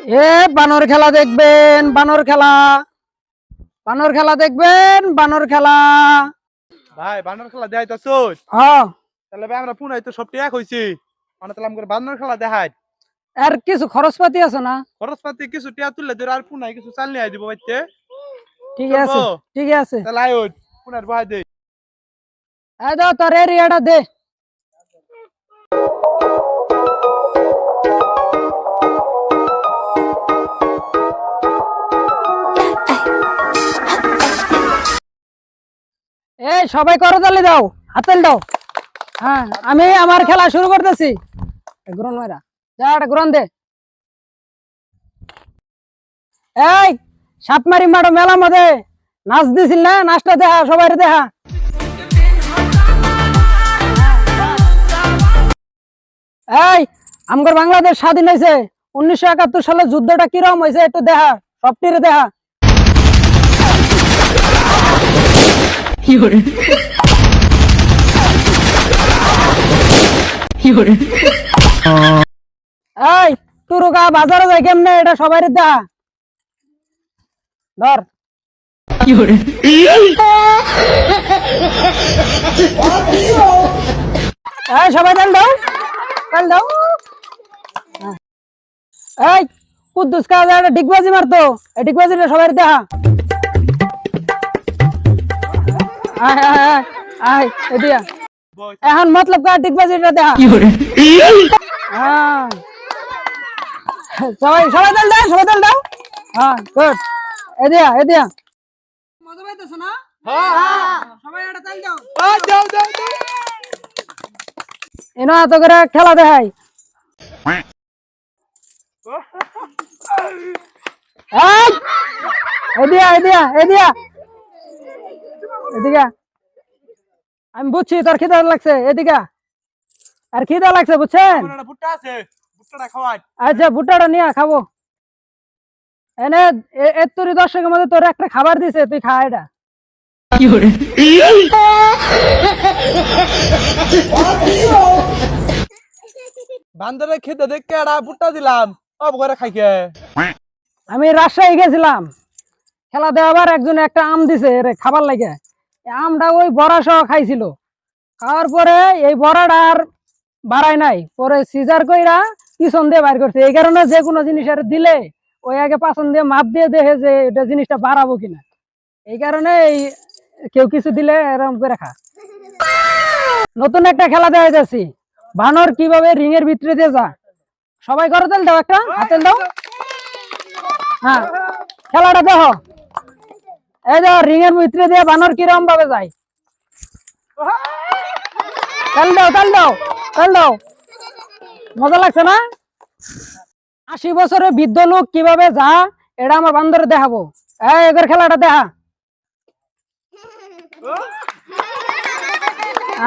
এ বানর খেলা দেখবেন, বানর খেলা, বানর খেলা দেখবেন, বানর খেলা। ভাই বানর খেলা দেখাইতেছ? হ্যাঁ, তাহলে ভাই আমরা পুনাই তো সব এক হইছি, মানে তাহলে আমাকে বানর খেলা দেখাই। আর কিছু খরচপাতি আছে না? খরচপাতি কিছু টিয়া তুললে ধরে আর পুনাই কিছু চাল নিয়ে দিব বাইতে। ঠিক চলবো? আছে, ঠিক আছে। তাহলে আয় পুনার বহাই দেই। এই দাও তোর এরিয়াটা দে। এই সবাই করতালি দাও, হাততালি দাও। হ্যাঁ, আমি আমার খেলা শুরু করতেছি। গ্রহণ মারা যা, একটা গ্রহণ দে। এই সাপমারি মাঠো মেলা মধ্যে নাচ দিছিল না, নাচটা দেখা, সবাই দেখা। এই আমগর বাংলাদেশ স্বাধীন হয়েছে 1971 সালে, যুদ্ধটা কিরকম হয়েছে একটু দেখা, সবটিরে দেখা। এই তুরুকা বাজারে যাই কেমনে, এটা সবাই দেখা। ধর এই সবাই তেল দাও, তেল দাও। এই কুদ্দুস কাজ একটা ডিগবাজি মারতো, এই ডিগবাজিটা সবাই দেখা। আয় আয় আয় আয় এদিয়া। এখন মতলব কার ডিগবাজিটা দেখা। হ্যাঁ সবাই সবাই তেল দাও, সবাই তেল দাও। হ্যাঁ গুড, এদিয়া এদিয়া। মজা পাইতেছো না? হ্যাঁ সবাই একটা তেল দাও। দাও দাও দাও। এনো এত করে খেলা দেখাই। এই এদিয়া এদিয়া এদিয়া এদিকে। আমি বুঝছি তোর খিদা লাগছে, এদিকে আর খিদা লাগছে বুঝছেন। আমার একটা ভুট্টা আছে, ভুট্টাটা খাওয়াই। আচ্ছা ভুট্টাটা নিয়ে খাবো। এনে এত্তরি দর্শকের মধ্যে তোর একটা খাবার দিছে, তুই খা এটা। বান্দরের খেতে দেখে একটা ভুট্টা দিলাম, সব করে খাইকে। আমি রাজশাহী গেছিলাম, খেলা দেওয়ার একজন একটা আম দিছে রে খাবার লাগে। আমটা ওই বড়া সহ খাইছিল, খাওয়ার পরে এই বড়াটা আর বাড়ায় নাই, পরে সিজার কইরা পিছন দিয়ে বাইর করছে। এই কারণে যে কোনো জিনিস আর দিলে ওই আগে পাছন দিয়ে মাপ দিয়ে দেখে যে এটা জিনিসটা বাড়াবো কিনা। এই কারণে এই কেউ কিছু দিলে এরকম করে খা। নতুন একটা খেলা দেখা যাচ্ছি, বানর কিভাবে রিং এর ভিতরে দিয়ে যা। সবাই করে তেল দাও, একটা হাতেল দাও। হ্যাঁ খেলাটা দেখো, এই দেখো রিং এর ভিতরে দিয়ে বানর কিরকম ভাবে যায়। তেল দাও, তেল দাও, তেল দাও। মজা লাগছে না? 80 বছরের বৃদ্ধ লোক কিভাবে যা, এটা আমার বান্দরে দেখাবো। এই এদের খেলাটা দেখা।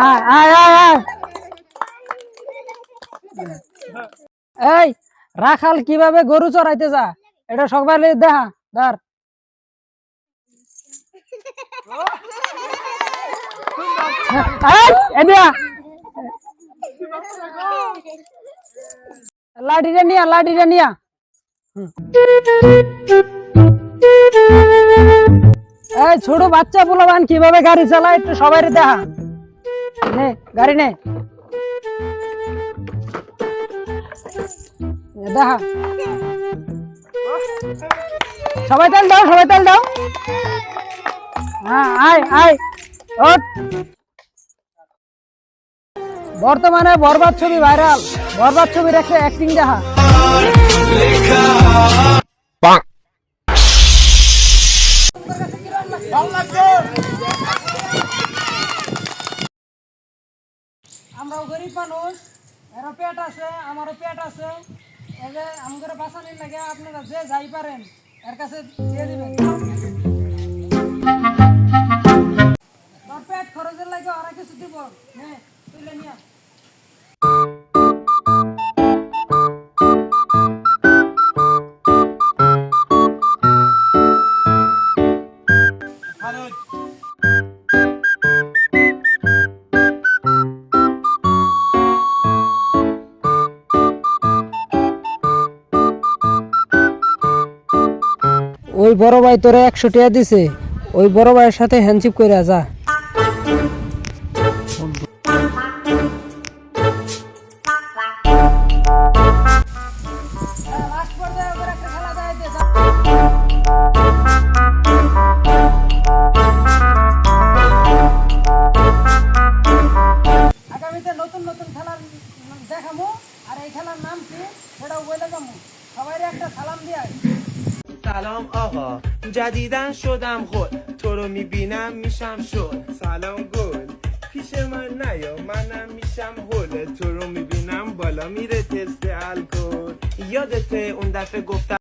আয় আয় আয় আয়। এই রাখাল কিভাবে গরু চড়াইতে যা, এটা সবাই দেখা। ধর এদিয়া লাঠিটা নিয়া, লাঠিটা নিয়া। এই ছোট বাচ্চা পোলাপান কিভাবে গাড়ি চালায় একটু সবাই দেখা। নে গাড়ি নে দেখা। সবাই তেল দাও, সবাই তেল দাও। হ্যাঁ আয় আয় ওঠ। বর্তমানে বরবাদ ছবি ভাইরাল, বরবাদ ছবির একটা অ্যাক্টিং দেখা। আমরাও গরিব মানুষ, এরও পেট আছে, আমারও পেট আছে। এলে আমাদের বাঁচানোর লাগে আপনারা যে যাই পারেন এর কাছে দিয়ে দিবেন। তোর পেট খরচের লাগে ওরা কিছু দিব, নে তুলে নিয়া। ওই বড় ভাই তোরে 100 টাকা দিছে, ওই বড় ভাইয়ের সাথে হ্যান্ডশিপ কইরা যা। আগামীতে নতুন নতুন খেলা দেখামু, আর এই খেলার নাম কি সেটাও বলে যাবো। সবাই একটা সালাম দিয়ে سلام آقا جدیدن شدم خود تو رو میبینم میشم شد سلام گل پیش من نیا منم میشم هول تو رو میبینم بالا میره تست الکل یادته اون دفعه گفتم